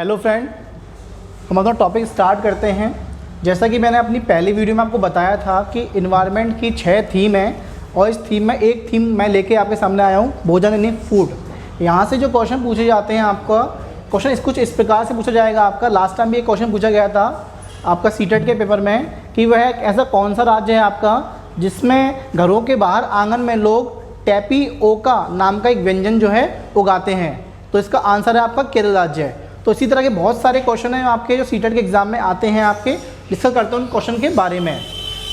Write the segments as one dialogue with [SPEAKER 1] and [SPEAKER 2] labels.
[SPEAKER 1] Hello friend, हम अपना topic start करते हैं। जैसा कि मैंने अपनी पहली वीडियो में आपको बताया था कि इन्वायरमेंट की 6 थीम है और इस थीम में एक थीम मैं लेके आपके सामने आया हूँ, भोजन यानी फूड। यहाँ से जो क्वेश्चन पूछे जाते हैं, आपका क्वेश्चन कुछ इस प्रकार से पूछा जाएगा। आपका लास्ट टाइम भी एक क्वेश्चन पूछा गया था आपका सीटेट के पेपर में कि वह ऐसा कौन सा राज्य है आपका जिसमें घरों के बाहर आंगन में लोग टैपियोका नाम का एक व्यंजन जो है उगाते हैं। तो इसका आंसर है आपका केरल राज्य है। तो इसी तरह के बहुत सारे क्वेश्चन हैं आपके जो सीटेट के एग्जाम में आते हैं, आपके डिस्कस करते हैं उन क्वेश्चन के बारे में।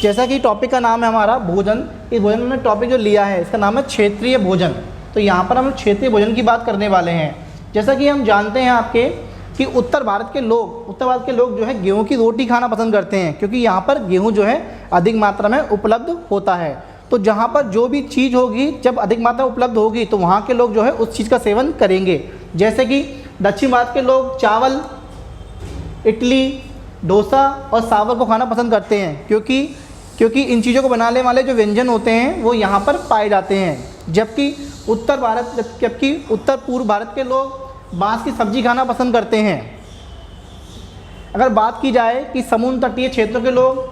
[SPEAKER 1] जैसा कि टॉपिक का नाम है हमारा भोजन, इस भोजन में टॉपिक जो लिया है इसका नाम है क्षेत्रीय भोजन। तो यहाँ पर हम क्षेत्रीय भोजन की बात करने वाले हैं। जैसा कि हम जानते हैं आपके कि उत्तर भारत के लोग जो है गेहूँ की रोटी खाना पसंद करते हैं, क्योंकि यहाँ पर गेहूँ जो है अधिक मात्रा में उपलब्ध होता है। तो जहाँ पर जो भी चीज़ होगी, जब अधिक मात्रा उपलब्ध होगी तो वहाँ के लोग जो है उस चीज़ का सेवन करेंगे। जैसे कि दक्षिण भारत के लोग चावल, इडली, डोसा और सांभर को खाना पसंद करते हैं, क्योंकि इन चीज़ों को बनाने वाले जो व्यंजन होते हैं वो यहाँ पर पाए जाते हैं। जबकि उत्तर पूर्व भारत के लोग बांस की सब्ज़ी खाना पसंद करते हैं। अगर बात की जाए कि समुद्र तटीय क्षेत्रों के लोग,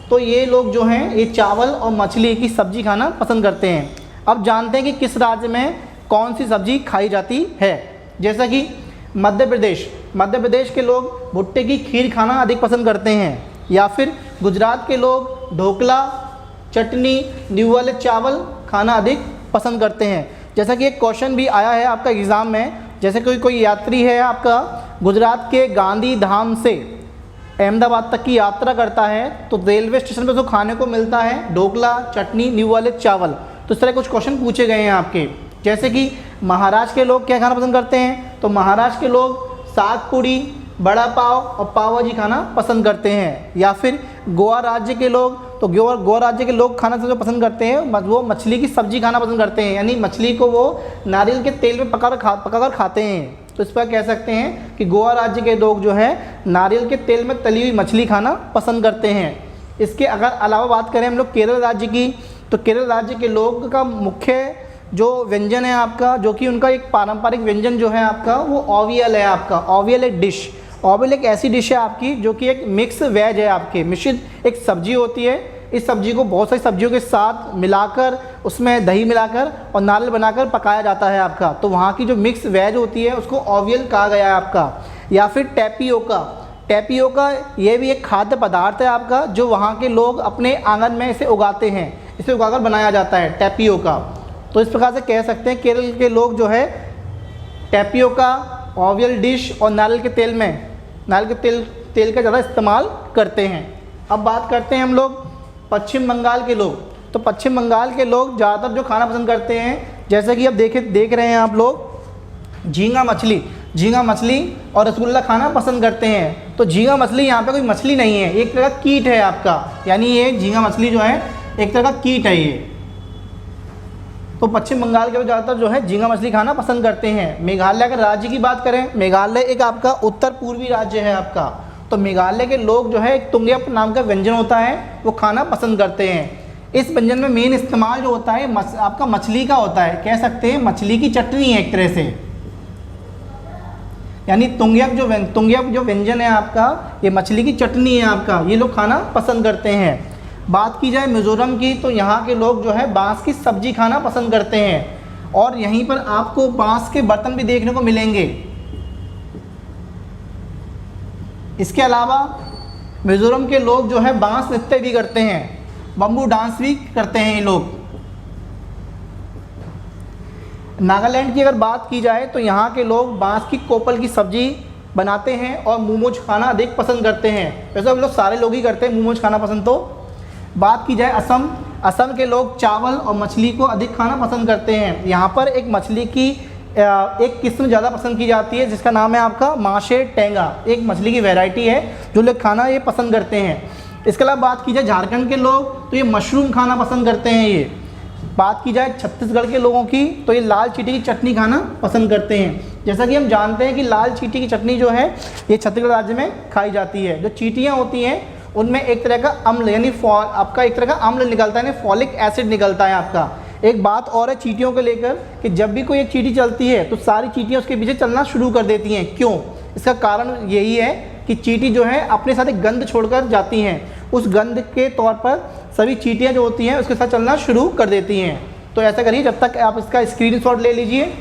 [SPEAKER 1] तो ये लोग जो हैं ये चावल और मछली की सब्ज़ी खाना पसंद करते हैं। अब जानते हैं कि किस राज्य में कौन सी सब्ज़ी खाई जाती है। जैसा कि मध्य प्रदेश के लोग भुट्टे की खीर खाना अधिक पसंद करते हैं, या फिर गुजरात के लोग ढोकला, चटनी, नींबू वाले चावल खाना अधिक पसंद करते हैं। जैसा कि एक क्वेश्चन भी आया है आपका एग्ज़ाम में, जैसे कोई यात्री है आपका गुजरात के गांधी धाम से अहमदाबाद तक की यात्रा करता है, तो रेलवे स्टेशन पर तो खाने को मिलता है ढोकला, चटनी, नींबू वाले चावल। तो इस तरह कुछ क्वेश्चन पूछे गए हैं आपके। जैसे कि महाराष्ट्र के लोग क्या खाना पसंद करते हैं, तो महाराष्ट्र के लोग साग पूड़ी, बड़ा पाव और पाव भाजी खाना पसंद करते हैं। या फिर गोवा राज्य के लोग, तो गोवा राज्य के लोग खाना जो पसंद करते हैं वो मछली की सब्ज़ी खाना पसंद करते हैं, यानी मछली को वो नारियल के तेल में पकाकर खाते हैं। तो इस पर कह सकते हैं कि गोवा राज्य के लोग जो है नारियल के तेल में तली हुई मछली खाना पसंद करते हैं। इसके अगर अलावा बात करें हम लोग केरल राज्य की, तो केरल राज्य के लोग का मुख्य जो व्यंजन है आपका, जो कि उनका एक पारंपरिक व्यंजन जो है आपका, वो ओवियल है आपका। ओवियल एक डिश, ओवियल एक ऐसी डिश है आपकी जो कि एक मिक्स वेज है आपके, मिश्रित एक सब्जी होती है। इस सब्जी को बहुत सारी सब्जियों के साथ मिलाकर, उसमें दही मिलाकर और नारियल बनाकर पकाया जाता है आपका। तो वहाँ की जो मिक्स वेज होती है उसको ओवियल कहा गया है आपका। या फिर टैपियोका ये भी एक खाद्य पदार्थ है आपका, जो वहाँ के लोग अपने आंगन में इसे उगाते हैं, इसे उगाकर बनाया जाता है टैपियोका। तो इस प्रकार से कह सकते हैं केरल के लोग जो है टैपियोका, ओवियल डिश और नारियल के तेल का ज़्यादा इस्तेमाल करते हैं। अब बात करते हैं हम लोग पश्चिम बंगाल के लोग। तो पश्चिम बंगाल के लोग ज़्यादातर जो खाना पसंद करते हैं, जैसे कि अब देख रहे हैं आप लोग झींगा मछली और रसगुल्ला खाना पसंद करते हैं। तो झींगा मछली यहाँ पे कोई मछली नहीं है, एक तरह का कीट है आपका, यानी ये झींगा मछली जो है एक तरह का कीट है ये। तो पश्चिम बंगाल के लोग ज़्यादातर जो है झींगा मछली खाना पसंद करते हैं। मेघालय के राज्य की बात करें, मेघालय एक आपका उत्तर पूर्वी राज्य है आपका। तो मेघालय के लोग जो है एक तुंगयप नाम का व्यंजन होता है वो खाना पसंद करते हैं। इस व्यंजन में मेन इस्तेमाल जो होता है आपका मछली का होता है, कह सकते हैं मछली की चटनी है एक तरह से, यानी तुंगयप जो व्यंजन है आपका, ये मछली की चटनी है आपका, ये लोग खाना पसंद करते हैं। बात की जाए मिज़ोरम की, तो यहाँ के लोग जो है बांस की सब्जी खाना पसंद करते हैं, और यहीं पर आपको बांस के बर्तन भी देखने को मिलेंगे। इसके अलावा मिज़ोरम के लोग जो है बांस नृत्य भी करते हैं, बम्बू डांस भी करते हैं ये लोग। नागालैंड की अगर बात की जाए, तो यहाँ के लोग बांस की कोपल की सब्जी बनाते हैं और मोमोज खाना अधिक पसंद करते हैं। वैसे हम लोग सारे लोग ही करते हैं मोमोज खाना पसंद। तो बात की जाए असम के लोग चावल और मछली को अधिक खाना पसंद करते हैं। यहाँ पर एक मछली की एक किस्म ज़्यादा पसंद की जाती है जिसका नाम है आपका माशे टेंगा, एक मछली की वैरायटी है जो लोग खाना ये पसंद करते हैं। इसके अलावा बात की जाए झारखंड के लोग, तो ये मशरूम खाना पसंद करते हैं ये। बात की जाए छत्तीसगढ़ के लोगों की, तो ये लाल चींटी की चटनी खाना पसंद करते हैं। जैसा कि हम जानते हैं कि लाल चींटी की चटनी जो है ये छत्तीसगढ़ राज्य में खाई जाती है। जो चींटियाँ होती हैं उनमें एक तरह का अम्ल, यानी आपका एक तरह का अम्ल निकलता है, यानी फॉलिक एसिड निकलता है आपका। एक बात और है चींटियों को लेकर कि जब भी कोई एक चींटी चलती है तो सारी चींटियाँ उसके पीछे चलना शुरू कर देती हैं। क्यों? इसका कारण यही है कि चींटी जो है अपने साथ एक गंध छोड़कर जाती हैं, उस गंध के तौर पर सभी चींटियाँ जो होती हैं उसके साथ चलना शुरू कर देती हैं। तो ऐसा करिए, जब तक आप इसका स्क्रीनशॉट ले लीजिए।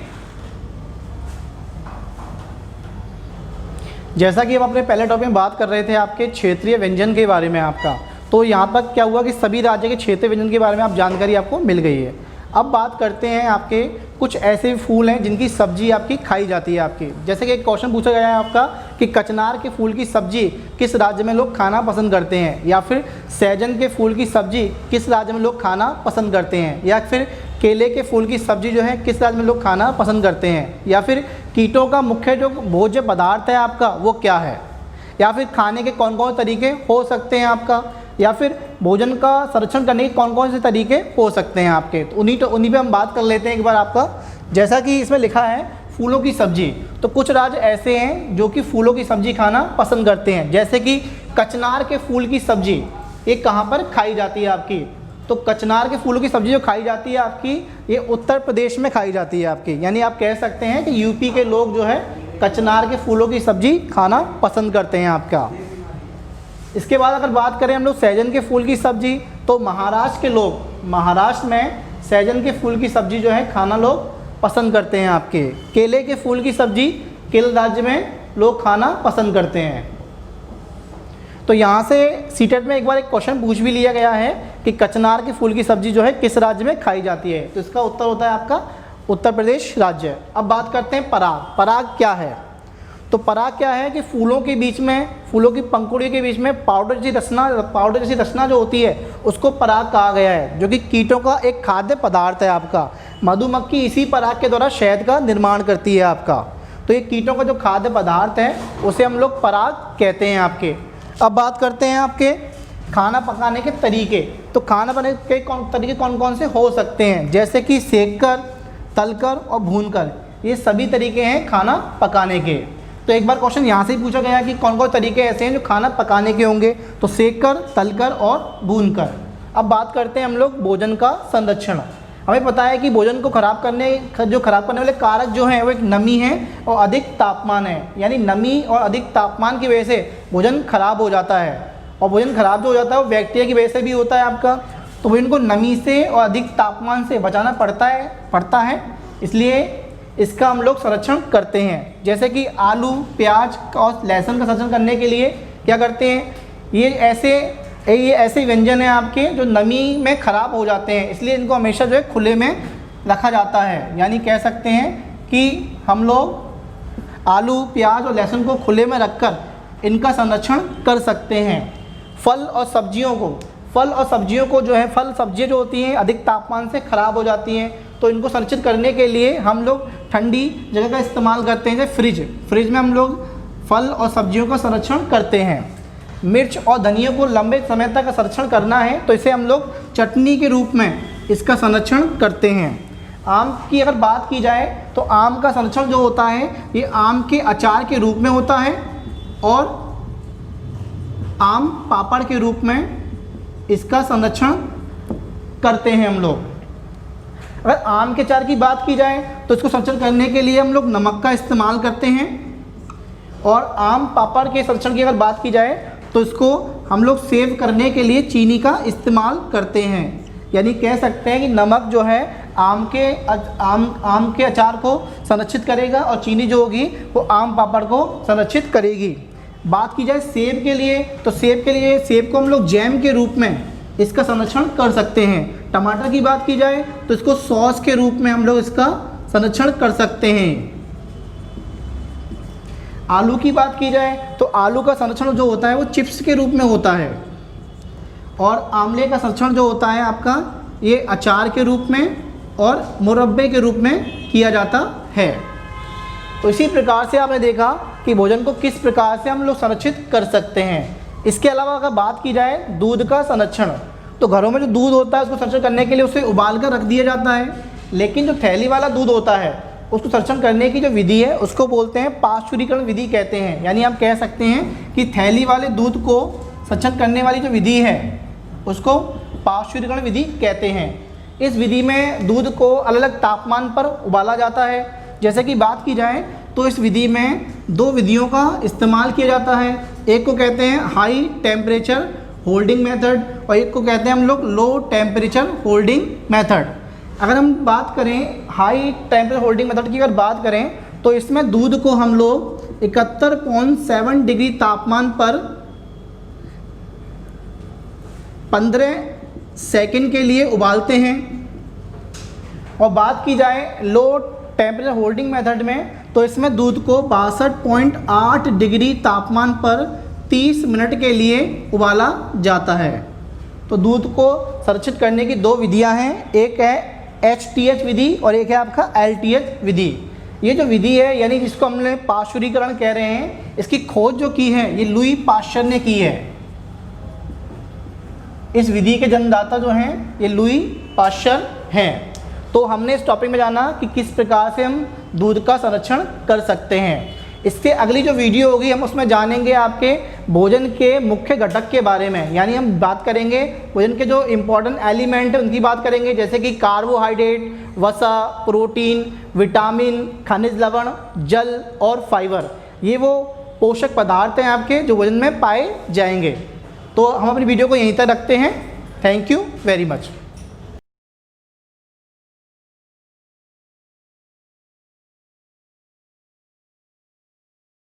[SPEAKER 1] जैसा कि हम अपने पहले टॉपिक में बात कर रहे थे आपके क्षेत्रीय व्यंजन के बारे में आपका, तो यहाँ तक क्या हुआ कि सभी राज्य के क्षेत्रीय व्यंजन के बारे में आप जानकारी आपको मिल गई है। अब बात करते हैं आपके कुछ ऐसे फूल हैं जिनकी सब्जी आपकी खाई जाती है आपकी। जैसे कि एक क्वेश्चन पूछा गया है आपका कि कचनार के फूल की सब्जी किस राज्य में लोग खाना पसंद करते हैं, या फिर सहजन के फूल की सब्जी किस राज्य में लोग खाना पसंद करते हैं, या फिर केले के फूल की सब्जी जो है किस राज्य में लोग खाना पसंद करते हैं, या फिर कीटों का मुख्य जो भोज्य पदार्थ है आपका वो क्या है, या फिर खाने के कौन कौन से तरीके हो सकते हैं आपका, या फिर भोजन का संरक्षण करने के कौन कौन से तरीके हो सकते हैं आपके। तो उन्हीं पे हम बात कर लेते हैं एक बार आपका। जैसा कि इसमें लिखा है फूलों की सब्जी, तो कुछ राज्य ऐसे हैं जो कि फूलों की सब्जी खाना पसंद करते हैं। जैसे कि कचनार के फूल की सब्जी ये कहाँ पर खाई जाती है आपकी, तो कचनार के फूलों की सब्जी जो खाई जाती है आपकी ये उत्तर प्रदेश में खाई जाती है आपकी। यानी आप कह सकते हैं कि यूपी के लोग जो है कचनार के फूलों की सब्जी खाना पसंद करते हैं आपका। इसके बाद अगर बात करें हम लोग सहजन के फूल की सब्जी, तो महाराष्ट्र के लोग, महाराष्ट्र में सहजन के फूल की सब्जी जो है खाना लोग पसंद करते हैं आपके। केले के फूल की सब्जी केरल राज्य में लोग खाना पसंद करते हैं। तो यहाँ से सीटेट में एक बार एक क्वेश्चन पूछ भी लिया गया है कि कचनार के फूल की सब्जी जो है किस राज्य में खाई जाती है, तो इसका उत्तर होता है आपका उत्तर प्रदेश राज्य। अब बात करते हैं पराग। पराग क्या है, तो पराग क्या है कि फूलों के बीच में, फूलों की पंखुड़ियों के बीच में पाउडर जैसी रचना जो होती है उसको पराग कहा गया है, जो कि कीटों का एक खाद्य पदार्थ है आपका। मधुमक्खी इसी पराग के द्वारा शहद का निर्माण करती है आपका। तो ये कीटों का जो खाद्य पदार्थ है उसे हम लोग पराग कहते हैं आपके। अब बात करते हैं आपके खाना पकाने के तरीके। तो खाना बनाने के तरीके कौन कौन से हो सकते हैं, जैसे कि सेक कर, तल कर और भून कर, ये सभी तरीके हैं खाना पकाने के। तो एक बार क्वेश्चन यहाँ से ही पूछा गया कि कौन कौन तरीके ऐसे हैं जो खाना पकाने के होंगे, तो सेक कर, तल कर और भून कर। अब बात करते हैं हम लोग भोजन का संरक्षण। हमें पता है कि भोजन को खराब करने वाले कारक जो हैं वो एक नमी है और अधिक तापमान है। यानी नमी और अधिक तापमान की वजह से भोजन खराब हो जाता है, और भोजन खराब जो हो जाता है वो बैक्टीरिया की वजह से भी होता है आपका। तो भोजन को नमी से और अधिक तापमान से बचाना पड़ता है, इसलिए इसका हम लोग संरक्षण करते हैं। जैसे कि आलू, प्याज और लहसुन का संरक्षण करने के लिए क्या करते हैं, ये ऐसे व्यंजन हैं आपके जो नमी में ख़राब हो जाते हैं, इसलिए इनको हमेशा जो है खुले में रखा जाता है। यानी कह सकते हैं कि हम लोग आलू, प्याज और लहसुन को खुले में रखकर इनका संरक्षण कर सकते हैं। फल और सब्जियों को जो है, फल सब्जियाँ जो होती हैं अधिक तापमान से ख़राब हो जाती हैं, तो इनको संरक्षित करने के लिए हम लोग ठंडी जगह का इस्तेमाल करते हैं, जैसे फ्रिज में हम लोग फल और सब्जियों का संरक्षण करते हैं। मिर्च और धनिया को लंबे समय तक संरक्षण करना है तो इसे हम लोग चटनी के रूप में इसका संरक्षण करते हैं। आम की अगर बात की जाए तो आम का संरक्षण जो होता है ये आम के अचार के रूप में होता है, और आम पापड़ के रूप में इसका संरक्षण करते हैं हम लोग। अगर आम के अचार की बात की जाए तो इसको संरक्षण करने के लिए हम लोग नमक का इस्तेमाल करते हैं, और आम पापड़ के संरक्षण की अगर बात की जाए तो इसको हम लोग सेव करने के लिए चीनी का इस्तेमाल करते हैं। यानी कह सकते हैं कि नमक जो है आम के अचार को संरक्षित करेगा, और चीनी जो होगी वो आम पापड़ को संरक्षित करेगी। बात की जाए सेब के लिए, तो सेब को हम लोग जैम के रूप में इसका संरक्षण कर सकते हैं। टमाटर की बात की जाए तो इसको सॉस के रूप में हम लोग इसका संरक्षण कर सकते हैं। आलू की बात की जाए तो आलू का संरक्षण जो होता है वो चिप्स के रूप में होता है, और आंवले का संरक्षण जो होता है आपका ये अचार के रूप में और मुरब्बे के रूप में किया जाता है। तो इसी प्रकार से आपने देखा कि भोजन को किस प्रकार से हम लोग संरक्षित कर सकते हैं। इसके अलावा अगर बात की जाए दूध का संरक्षण, तो घरों में जो दूध होता है उसको संरक्षण करने के लिए उसे उबाल कर रख दिया जाता है, लेकिन जो थैली वाला दूध होता है उसको संरक्षण करने की जो विधि है उसको बोलते हैं पाश्चुरीकरण विधि कहते हैं। यानी हम कह सकते हैं कि थैली वाले दूध को संरक्षण करने वाली जो विधि है उसको पाश्चुरीकरण विधि कहते हैं। इस विधि में दूध को अलग अलग तापमान पर उबाला जाता है। जैसे कि बात की जाए तो इस विधि में दो विधियों का इस्तेमाल किया जाता है। एक को कहते हैं हाई टेम्परेचर होल्डिंग मेथड और एक को कहते हैं हम लोग लो टेम्परेचर होल्डिंग मेथड। अगर हम बात करें हाई टेम्परेचर होल्डिंग मेथड की अगर बात करें तो इसमें दूध को हम लोग 71.7 डिग्री तापमान पर 15 सेकंड के लिए उबालते हैं। और बात की जाए लो टेम्परेचर होल्डिंग मेथड में तो इसमें दूध को 62.8 डिग्री तापमान पर 30 मिनट के लिए उबाला जाता है। तो दूध को संरक्षित करने की दो विधियां हैं, एक है HTH विधि और एक है आपका LTH विधि। ये जो विधि है यानी जिसको हमने पाश्चुरीकरण कह रहे हैं, इसकी खोज जो की है ये लुई पाश्चर ने की है। इस विधि के जन्मदाता जो हैं ये लुई पाश्चर हैं। तो हमने इस टॉपिक में जाना कि किस प्रकार से हम दूध का संरक्षण कर सकते हैं। इससे अगली जो वीडियो होगी हम उसमें जानेंगे आपके भोजन के मुख्य घटक के बारे में, यानी हम बात करेंगे भोजन के जो इम्पोर्टेंट एलिमेंट है उनकी बात करेंगे, जैसे कि कार्बोहाइड्रेट, वसा, प्रोटीन, विटामिन, खनिज लवण, जल और फाइबर। ये वो पोषक पदार्थ हैं आपके जो भोजन में पाए जाएंगे। तो हम अपनी वीडियो को यहीं तक रखते हैं। Thank you very much.